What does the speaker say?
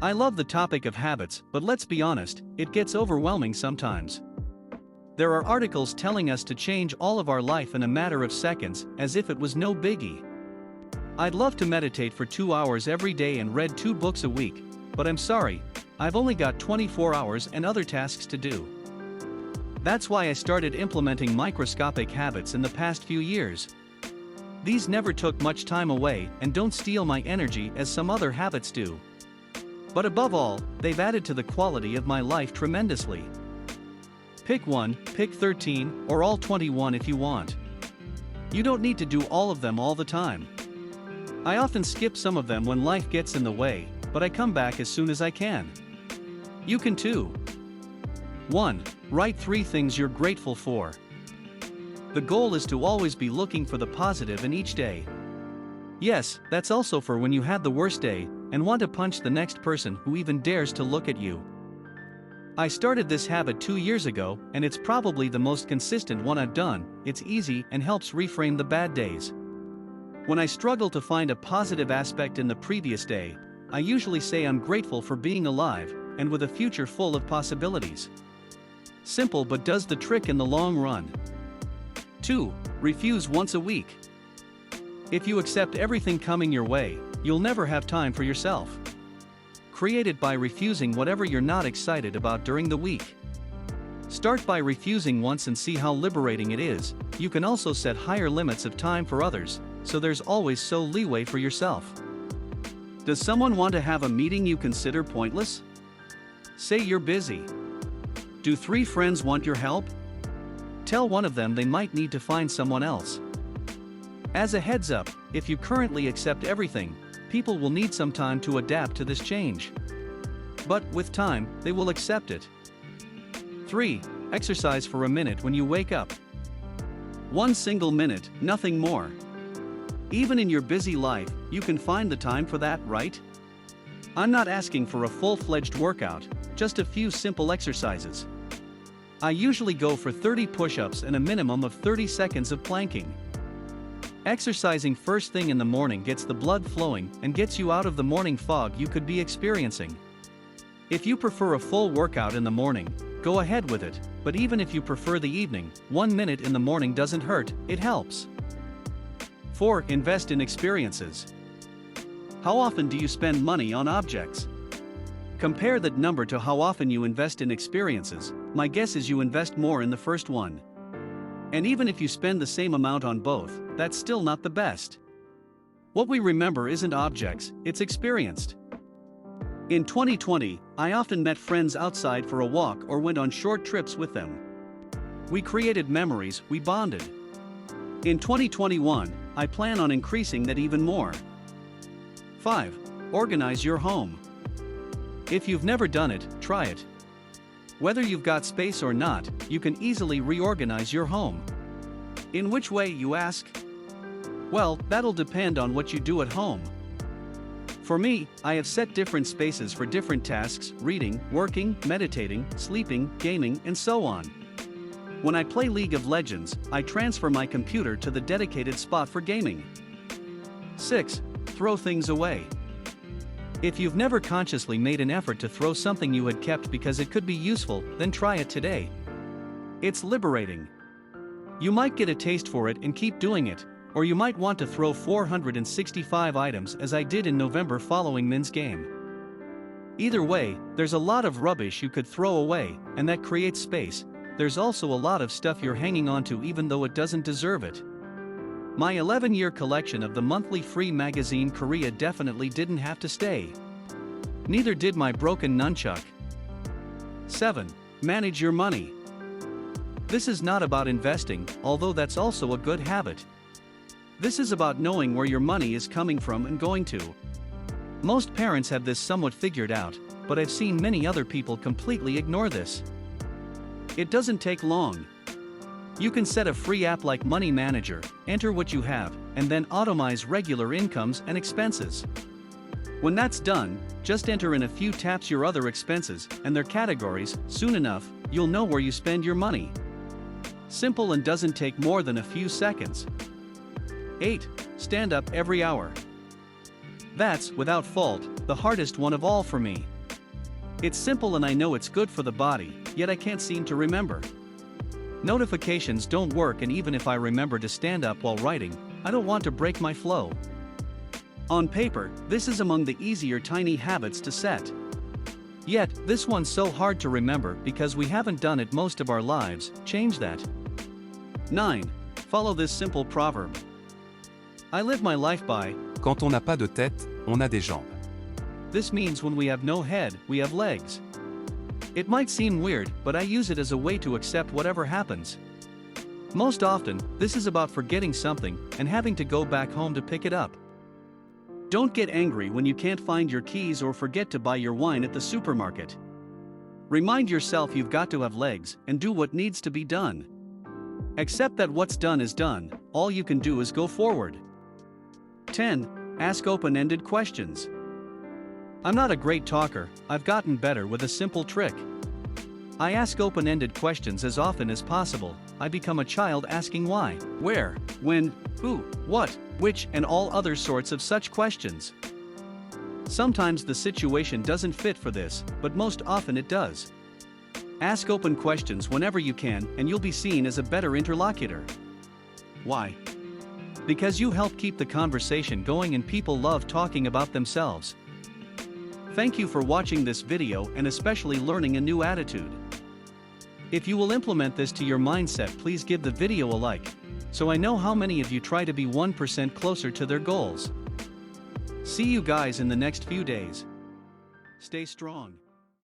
I love the topic of habits, but let's be honest, it gets overwhelming sometimes. There are articles telling us to change all of our life in a matter of seconds, as if it was no biggie. I'd love to meditate for 2 hours every day and read 2 books a week, but I'm sorry, I've only got 24 hours and other tasks to do. That's why I started implementing microscopic habits in the past few years. These never took much time away and don't steal my energy as some other habits do. But above all, they've added to the quality of my life tremendously. Pick one, pick 13, or all 21 if you want. You don't need to do all of them all the time. I often skip some of them when life gets in the way, but I come back as soon as I can. You can too. 1. Write 3 things you're grateful for. The goal is to always be looking for the positive in each day. Yes, that's also for when you had the worst day and want to punch the next person who even dares to look at you. I started this habit 2 years ago, and it's probably the most consistent one I've done. It's easy and helps reframe the bad days. When I struggle to find a positive aspect in the previous day, I usually say I'm grateful for being alive and with a future full of possibilities. Simple but does the trick in the long run. 2. Refuse once a week. If you accept everything coming your way, you'll never have time for yourself. Create it by refusing whatever you're not excited about during the week. Start by refusing once and see how liberating it is. You can also set higher limits of time for others, so there's always so leeway for yourself. Does someone want to have a meeting you consider pointless? Say you're busy. Do 3 friends want your help? Tell one of them they might need to find someone else. As a heads up, if you currently accept everything, people will need some time to adapt to this change. But with time, they will accept it. 3. Exercise for a minute when you wake up. 1 single minute, nothing more. Even in your busy life, you can find the time for that, right? I'm not asking for a full-fledged workout, just a few simple exercises. I usually go for 30 push-ups and a minimum of 30 seconds of planking. Exercising first thing in the morning gets the blood flowing and gets you out of the morning fog you could be experiencing. If you prefer a full workout in the morning, go ahead with it, but even if you prefer the evening, 1 minute in the morning doesn't hurt, it helps. 4. Invest in experiences. How often do you spend money on objects? Compare that number to how often you invest in experiences. My guess is you invest more in the first one. And even if you spend the same amount on both, that's still not the best. What we remember isn't objects, it's experienced. In 2020, I often met friends outside for a walk or went on short trips with them. We created memories, we bonded. In 2021, I plan on increasing that even more. 5. Organize your home. If you've never done it, try it. Whether you've got space or not, you can easily reorganize your home. In which way, you ask? Well, that'll depend on what you do at home. For me, I have set different spaces for different tasks: reading, working, meditating, sleeping, gaming, and so on. When I play League of Legends, I transfer my computer to the dedicated spot for gaming. 6. Throw things away. If you've never consciously made an effort to throw something you had kept because it could be useful, then try it today. It's liberating. You might get a taste for it and keep doing it, or you might want to throw 465 items as I did in November following Min's game. Either way, there's a lot of rubbish you could throw away, and that creates space. There's also a lot of stuff you're hanging on to even though it doesn't deserve it. My 11-year collection of the monthly free magazine Korea definitely didn't have to stay. Neither did my broken nunchuck. 7. Manage your money. This is not about investing, although that's also a good habit. This is about knowing where your money is coming from and going to. Most parents have this somewhat figured out, but I've seen many other people completely ignore this. It doesn't take long. You can set a free app like Money Manager, enter what you have, and then automize regular incomes and expenses. When that's done, just enter in a few taps your other expenses and their categories. Soon enough, you'll know where you spend your money. Simple and doesn't take more than a few seconds. 8. Stand up every hour. That's, without fault, the hardest one of all for me. It's simple and I know it's good for the body, yet I can't seem to remember. Notifications don't work, and even if I remember to stand up while writing, I don't want to break my flow. On paper, this is among the easier tiny habits to set. Yet, this one's so hard to remember because we haven't done it most of our lives. Change that. 9. Follow this simple proverb. I live my life by. Quand on n'a pas de tête, on a des jambes. This means when we have no head, we have legs. It might seem weird, but I use it as a way to accept whatever happens. Most often, this is about forgetting something and having to go back home to pick it up. Don't get angry when you can't find your keys or forget to buy your wine at the supermarket. Remind yourself you've got to have legs and do what needs to be done. Accept that what's done is done, all you can do is go forward. 10. Ask open-ended questions. I'm not a great talker, I've gotten better with a simple trick. I ask open-ended questions as often as possible. I become a child asking why, where, when, who, what, which, and all other sorts of such questions. Sometimes the situation doesn't fit for this, but most often it does. Ask open questions whenever you can, and you'll be seen as a better interlocutor. Why? Because you help keep the conversation going and people love talking about themselves. Thank you for watching this video and especially learning a new attitude. If you will implement this to your mindset, please give the video a like, so I know how many of you try to be 1% closer to their goals. See you guys in the next few days. Stay strong.